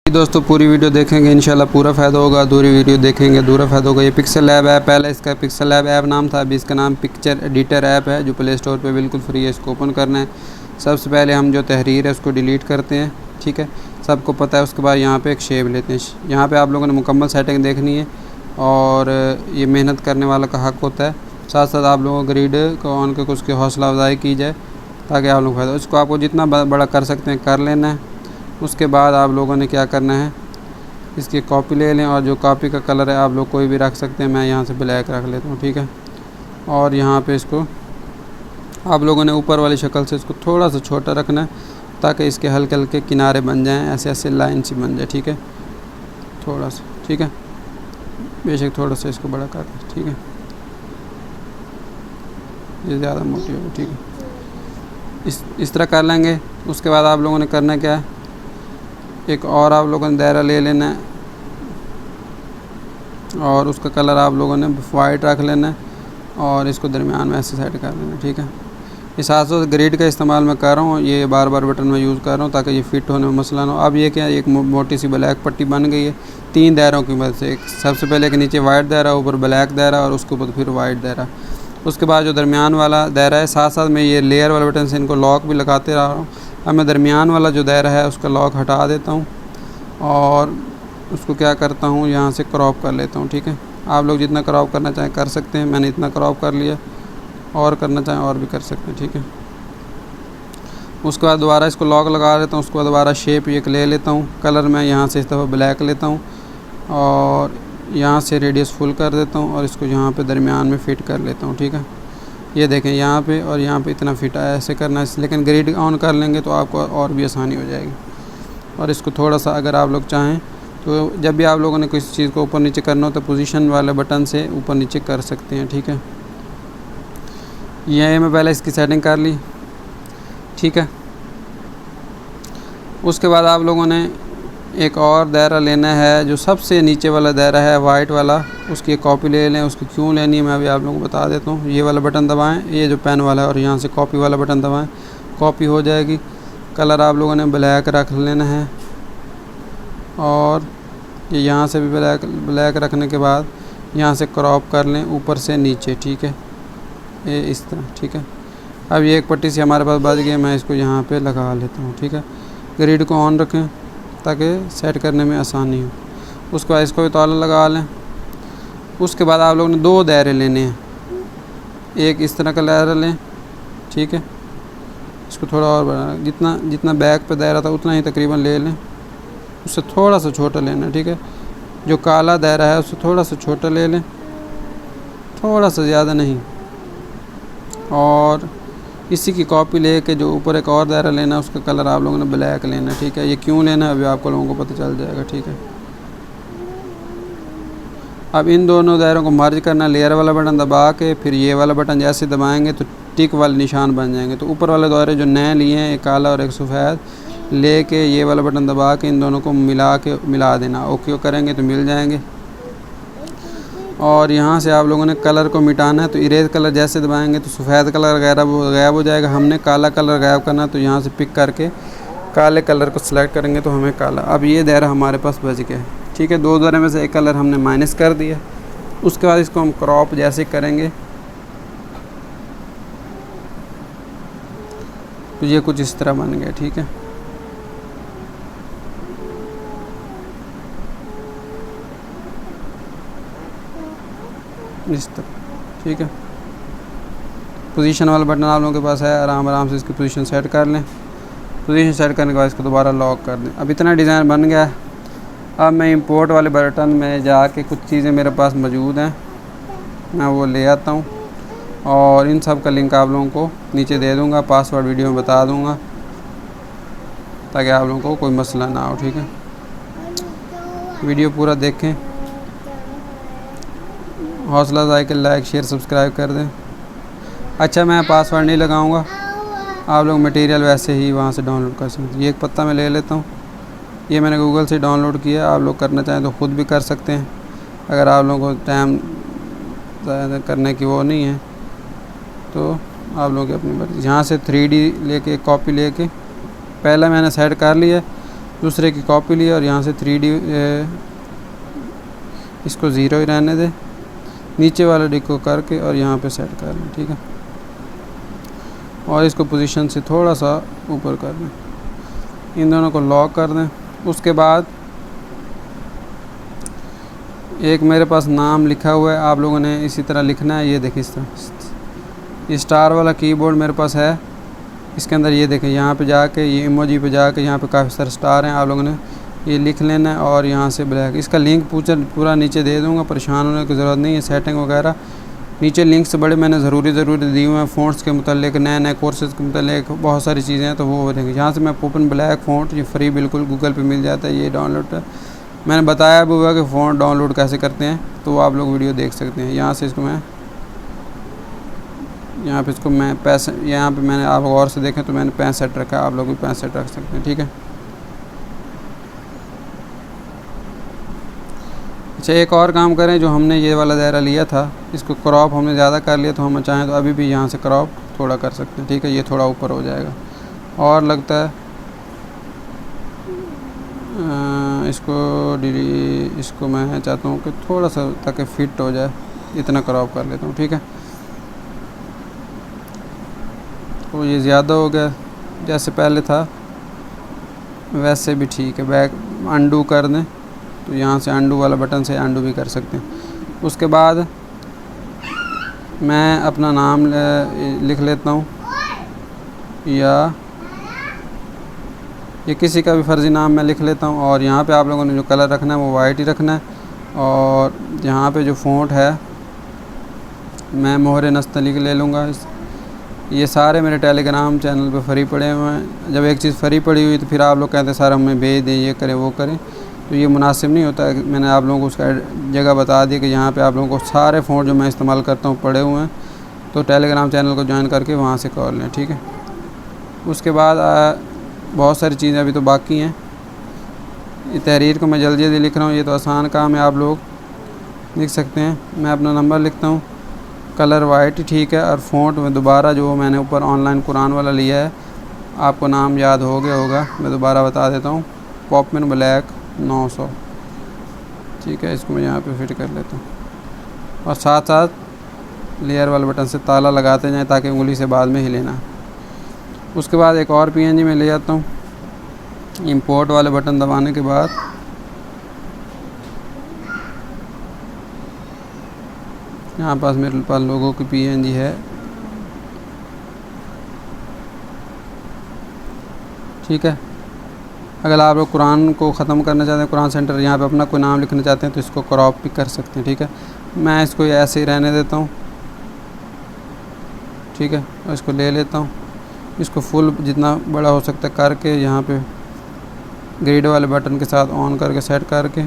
दोस्तों पूरी वीडियो देखेंगे इंशाल्लाह पूरा फ़ायदा होगा, अधूरी वीडियो देखेंगे अधूरा फ़ायदा होगा। ये पिक्सल लैब ऐप, पहले इसका पिक्सल लैब ऐप नाम था, अभी इसका नाम पिक्चर एडिटर ऐप है जो प्ले स्टोर पे बिल्कुल फ्री है। इसको ओपन करना है। सबसे पहले हम जो तहरीर है उसको डिलीट करते हैं, ठीक है, सबको पता है। उसके बाद यहाँ पे एक शेप लेते हैं। यहाँ पे आप लोगों ने मुकम्मल सेटिंग देखनी है और ये मेहनत करने वाला का हक़ होता है। साथ साथ आप लोगों को ग्रिड को ऑन करके उसकी हौसला अफजाई की जाए ताकि आप लोग फ़ायदा। इसको आपको जितना बड़ा कर सकते हैं कर लेना है। उसके बाद आप लोगों ने क्या करना है, इसकी कॉपी ले लें और जो कॉपी का कलर है आप लोग कोई भी रख सकते हैं। मैं यहाँ से ब्लैक रख लेता हूँ, ठीक है। और यहाँ पे इसको आप लोगों ने ऊपर वाली शक्ल से इसको थोड़ा सा छोटा रखना है ताकि इसके हल्के हल्के किनारे बन जाएं, ऐसे ऐसे लाइन सी बन जाए, ठीक है, थोड़ा सा, ठीक है। बेशक थोड़ा सा इसको बड़ा कर दें, ठीक है, ये ज़्यादा मोटी होगी, ठीक है। इस तरह कर लेंगे। उसके बाद आप लोगों ने करना क्या है, एक और आप लोगों ने दायरा ले लेना है और उसका कलर आप लोगों ने वाइट रख लेना है और इसको दरमियान में ऐसे सेट कर लेना, ठीक है। इस हाथ से ग्रिड का इस्तेमाल मैं कर रहा हूँ, ये बार बार बटन में यूज़ कर रहा हूँ ताकि ये फिट होने में मसला ना हो। अब ये क्या, एक मोटी सी ब्लैक पट्टी बन गई है 3 दायरों की मदद से। सबसे पहले एक नीचे वाइट दायरा, ऊपर ब्लैक दायरा और उसके ऊपर फिर वाइट दायरा। उसके बाद जो दरमियान वाला दायरा है, साथ साथ मैं ये लेयर वाले बटन से इनको लॉक भी लगाते रह रहा हूँ। अब मैं दरमियान वाला जो दायरा है उसका लॉक हटा देता हूँ और उसको क्या करता हूँ, यहाँ से क्रॉप कर लेता हूँ, ठीक है। आप लोग जितना क्रॉप करना चाहें कर सकते हैं, मैंने इतना क्रॉप कर लिया, और करना चाहें और भी कर सकते हैं, ठीक है। उसके बाद दोबारा इसको लॉक लगा लेता हूँ। उसके बाद दोबारा शेप एक ले लेता हूँ, कलर मैं यहाँ से इस दफ़ा ब्लैक लेता हूँ और यहाँ से रेडियस फुल कर देता हूँ और इसको यहाँ पे दरमियान में फ़िट कर लेता हूँ, ठीक है। ये देखें यहाँ पे और यहाँ पे इतना फिट है, ऐसे करना है। लेकिन ग्रिड ऑन कर लेंगे तो आपको और भी आसानी हो जाएगी। और इसको थोड़ा सा अगर आप लोग चाहें तो जब भी आप लोगों ने किसी चीज़ को ऊपर नीचे करना हो तो पोजीशन वाले बटन से ऊपर नीचे कर सकते हैं, ठीक है। ये मैं पहले इसकी सेटिंग कर ली, ठीक है। उसके बाद आप लोगों ने एक और दायरा लेना है, जो सबसे नीचे वाला दायरा है वाइट वाला, उसकी एक कॉपी ले लें। उसकी क्यों लेनी है मैं अभी आप लोगों को बता देता हूँ। ये वाला बटन दबाएं, ये जो पेन वाला है, और यहाँ से कॉपी वाला बटन दबाएं, कॉपी हो जाएगी। कलर आप लोगों ने ब्लैक रख लेना है और ये यहाँ से भी ब्लैक रखने के बाद यहाँ से क्रॉप कर लें ऊपर से नीचे, ठीक है, ये इस तरह, ठीक है। अब ये एक पट्टी से हमारे पास बच गई, मैं इसको यहाँ पे लगा लेता हूँ, ठीक है। ग्रिड को ऑन रखें ताकि सेट करने में आसानी हो। उसके बाद इसको भी ताला लगा लें। उसके बाद आप लोगों ने 2 दायरे लेने हैं, एक इस तरह का दायरा लें, ठीक है। इसको थोड़ा और बढ़ा, जितना बैक पे दायरा था उतना ही तकरीबन ले लें, उससे थोड़ा सा छोटा लेना, ठीक है। जो काला दायरा है उससे थोड़ा सा छोटा ले लें, थोड़ा सा ज़्यादा नहीं। और इसी की कॉपी लेके जो ऊपर एक और दायरा लेना है उसका कलर आप लोगों ने ब्लैक लेना, ठीक है। ये क्यों लेना है अभी आपको लोगों को पता चल जाएगा, ठीक है। अब इन दोनों दायरों को मर्ज करना, लेयर वाला बटन दबा के फिर ये वाला बटन जैसे दबाएंगे तो टिक वाले निशान बन जाएंगे। तो ऊपर वाले दायरे जो नए लिए हैं, एक काला और एक सफ़ेद, लेके ये वाला बटन दबा के इन दोनों को मिला देना। ओके करेंगे तो मिल जाएंगे। और यहाँ से आप लोगों ने कलर को मिटाना है तो इरेज कलर जैसे दबाएंगे तो सफ़ेद कलर गायब हो जाएगा। हमने काला कलर गायब करना, तो यहाँ से पिक करके काले कलर को सिलेक्ट करेंगे तो हमें काला। अब ये दायरा हमारे पास बच गया है, ठीक है। 2 दायरे में से एक कलर हमने माइनस कर दिया। उसके बाद इसको हम क्रॉप जैसे करेंगे तो ये कुछ इस तरह बन गया, ठीक है। इस तरह, ठीक है। पोजीशन वाला बटन आप लोगों के पास है, आराम से इसकी पोजीशन सेट कर लें। पोजीशन सेट करने के बाद इसको दोबारा लॉक कर दें। अब इतना डिज़ाइन बन गया है। अब मैं इंपोर्ट वाले बटन में जाके कुछ चीज़ें मेरे पास मौजूद हैं, मैं वो ले आता हूँ और इन सब का लिंक आप लोगों को नीचे दे दूँगा, पासवर्ड वीडियो में बता दूँगा ताकि आप लोगों को कोई मसला ना हो, ठीक है। वीडियो पूरा देखें, हौसला अफजाई के लाइक शेयर सब्सक्राइब कर दें। अच्छा, मैं पासवर्ड नहीं लगाऊंगा, आप लोग मटेरियल वैसे ही वहाँ से डाउनलोड कर सकते हैं। ये एक पत्ता मैं ले लेता हूँ, ये मैंने गूगल से डाउनलोड किया। आप लोग करना चाहें तो ख़ुद भी कर सकते हैं, अगर आप लोगों को टाइम करने की वो नहीं है तो आप लोग अपनी यहाँ से 3D लेके कॉपी लेके पहला मैंने सेट कर लिया। दूसरे की कॉपी ली और यहाँ से 3D इसको 0 ही रहने दे, नीचे वाले डी को करके और यहाँ पे सेट कर लें, ठीक है। और इसको पोजीशन से थोड़ा सा ऊपर कर दें, इन दोनों को लॉक कर दें। उसके बाद एक मेरे पास नाम लिखा हुआ है, आप लोगों ने इसी तरह लिखना है। ये देखिए इस तरह ये स्टार वाला कीबोर्ड मेरे पास है, इसके अंदर ये देखें यहाँ पे जाके ये इमोजी पे जाके यहाँ पे काफ़ी सारे स्टार हैं, आप लोगों ने ये लिख लेना है। और यहाँ से ब्लैक, इसका लिंक पूरा नीचे दे दूँगा, परेशान होने की ज़रूरत नहीं है। सेटिंग वगैरह नीचे लिंक्स बड़े मैंने ज़रूरी दिए हुए हैं, फ़ॉन्ट्स के मतलब नए कोर्सेज़ के मतलब बहुत सारी चीज़ें हैं, तो वो देखेंगे। यहाँ से मैं ओपन ब्लैक फ़ॉन्ट, ये फ्री बिल्कुल गूगल पे मिल जाता है, ये डाउनलोड मैंने बताया भी हुआ कि फ़ॉन्ट डाउनलोड कैसे करते हैं, तो आप लोग वीडियो देख सकते हैं। यहाँ से इसको मैं यहाँ पे इसको मैं पैसे यहाँ पे मैंने आप गौर से देखें तो मैंने 65 रखा है, आप लोग भी 65 रख सकते हैं, ठीक है। अच्छा, एक और काम करें, जो हमने ये वाला दायरा लिया था इसको क्रॉप हमने ज़्यादा कर लिया, तो हम चाहें तो अभी भी यहाँ से क्रॉप थोड़ा कर सकते हैं, ठीक है। ये थोड़ा ऊपर हो जाएगा और लगता है इसको मैं चाहता हूँ कि थोड़ा सा ताकि फिट हो जाए, इतना क्रॉप कर लेता हूँ, ठीक है। तो ये ज़्यादा हो गया, जैसे पहले था वैसे भी ठीक है। बैक अंडू कर दें तो यहाँ से अंडू वाला बटन से अंडू भी कर सकते हैं। उसके बाद मैं अपना नाम लिख लेता हूँ, या ये किसी का भी फर्जी नाम मैं लिख लेता हूँ। और यहाँ पे आप लोगों ने जो कलर रखना है वो वाइट ही रखना है। और यहाँ पे जो फ़ॉन्ट है मैं मोहरे नस्तली ले लूँगा। ये सारे मेरे टेलीग्राम चैनल पे फ्री पड़े हुए हैं। जब एक चीज़ फ्री पड़ी हुई तो फिर आप लोग कहते हैं सर हमें भेज दें, ये करें वो करें, तो ये मुनासिब नहीं होता है। मैंने आप लोगों को उसका जगह बता दी कि यहाँ पे आप लोगों को सारे फ़ॉन्ट जो मैं इस्तेमाल करता हूँ पड़े हुए हैं, तो टेलीग्राम चैनल को ज्वाइन करके वहाँ से कर लें, ठीक है। उसके बाद बहुत सारी चीज़ें अभी तो बाकी हैं। ये तहरीर को मैं जल्दी जल्दी लिख रहा हूँ, ये तो आसान काम है, आप लोग लिख सकते हैं। मैं अपना नंबर लिखता हूँ, कलर वाइट ठीक है। और फ़ॉन्ट में दोबारा जो मैंने ऊपर ऑनलाइन कुरान वाला लिया है, आपको नाम याद हो गया होगा, मैं दोबारा बता देता हूँ, पॉपमैन ब्लैक 900, ठीक है। इसको मैं यहाँ पे फिट कर लेता हूँ और साथ साथ लेयर वाले बटन से ताला लगाते जाएं ताकि उंगली से बाद में हिले ना। उसके बाद एक और PNG में ले जाता हूँ, इंपोर्ट वाले बटन दबाने के बाद यहाँ पास मेरे पास लोगों की PNG है, ठीक है। अगर आप लोग कुरान को ख़त्म करना चाहते हैं, कुरान सेंटर यहाँ पे अपना कोई नाम लिखना चाहते हैं, तो इसको क्रॉप भी कर सकते हैं, ठीक है। मैं इसको ऐसे ही रहने देता हूँ, ठीक है। और इसको ले लेता हूँ, इसको फुल जितना बड़ा हो सकता है करके यहाँ पे ग्रिड वाले बटन के साथ ऑन करके सेट करके,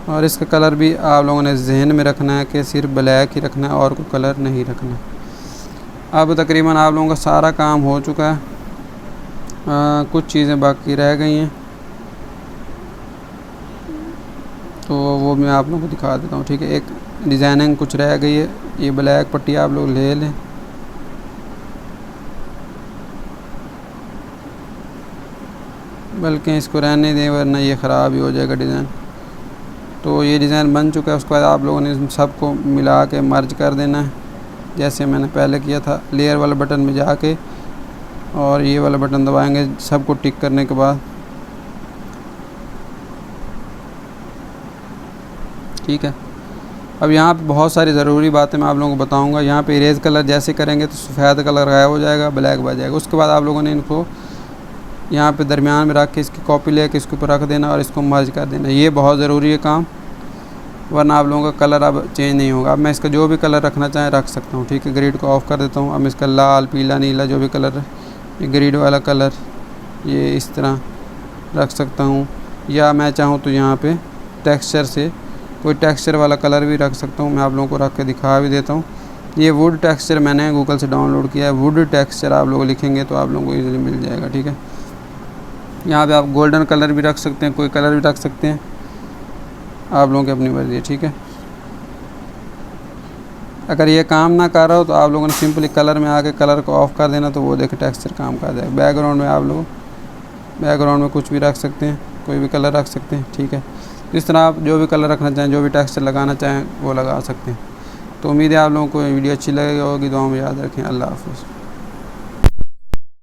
और इसका कलर भी आप लोगों ने जहन में रखना है कि सिर्फ ब्लैक ही रखना है और कोई कलर नहीं रखना। अब तकरीबन आप लोगों का सारा काम हो चुका है, कुछ चीज़ें बाकी रह गई हैं, तो वो मैं आप लोगों को दिखा देता हूँ, ठीक है। एक डिज़ाइनिंग कुछ रह गई है, ये ब्लैक पट्टी आप लोग ले लें, बल्कि इसको रहने दें वरना ये ख़राब ही हो जाएगा डिज़ाइन। तो ये डिज़ाइन बन चुका है। उसके बाद आप लोगों ने सबको मिला के मर्ज कर देना है, जैसे मैंने पहले किया था। लेयर वाले बटन में जाके और ये वाला बटन दबाएंगे सबको टिक करने के बाद, ठीक है। अब यहाँ पे बहुत सारी ज़रूरी बातें मैं आप लोगों को बताऊँगा। यहाँ पे इरेज कलर जैसे करेंगे तो सफ़ेद कलर गायब हो जाएगा, ब्लैक बच जाएगा। उसके बाद आप लोगों ने इनको यहाँ पे दरमियान में रख के इसकी कॉपी लेके इसके ऊपर रख देना और इसको मर्ज कर देना। ये बहुत ज़रूरी है काम, वरना आप लोगों का कलर अब चेंज नहीं होगा। अब मैं इसका जो भी कलर रखना चाहें रख सकता हूँ, ठीक है। ग्रिड को ऑफ़ कर देता हूँ। अब इसका लाल, पीला, नीला जो भी कलर है, ये ग्रिड वाला कलर ये इस तरह रख सकता हूँ, या मैं चाहूँ तो यहाँ पे टेक्सचर से कोई टेक्सचर वाला कलर भी रख सकता हूँ। मैं आप लोगों को रख के दिखा भी देता हूँ। ये वुड टेक्सचर मैंने गूगल से डाउनलोड किया है। वुड टेक्सचर आप लोग लिखेंगे तो आप लोगों को ईज़िली मिल जाएगा, ठीक है। यहाँ पे आप गोल्डन कलर भी रख सकते हैं, कोई कलर भी रख सकते हैं, आप लोगों की अपनी मर्ज़ी है, ठीक है। अगर ये काम ना कर रहा हो तो आप लोगों ने सिंपली कलर में आके कलर को ऑफ़ कर देना, तो वो देखे टेक्सचर काम कर जाएगा। बैकग्राउंड में आप लोग बैकग्राउंड में कुछ भी रख सकते हैं, कोई भी कलर रख सकते हैं, ठीक है। इस तरह आप जो भी कलर रखना चाहें, जो भी टेक्सचर लगाना चाहें वो लगा सकते हैं। तो उम्मीद है आप लोगों को वीडियो अच्छी लगी होगी। दुआ में याद रखें। अल्लाह हाफ़िज़।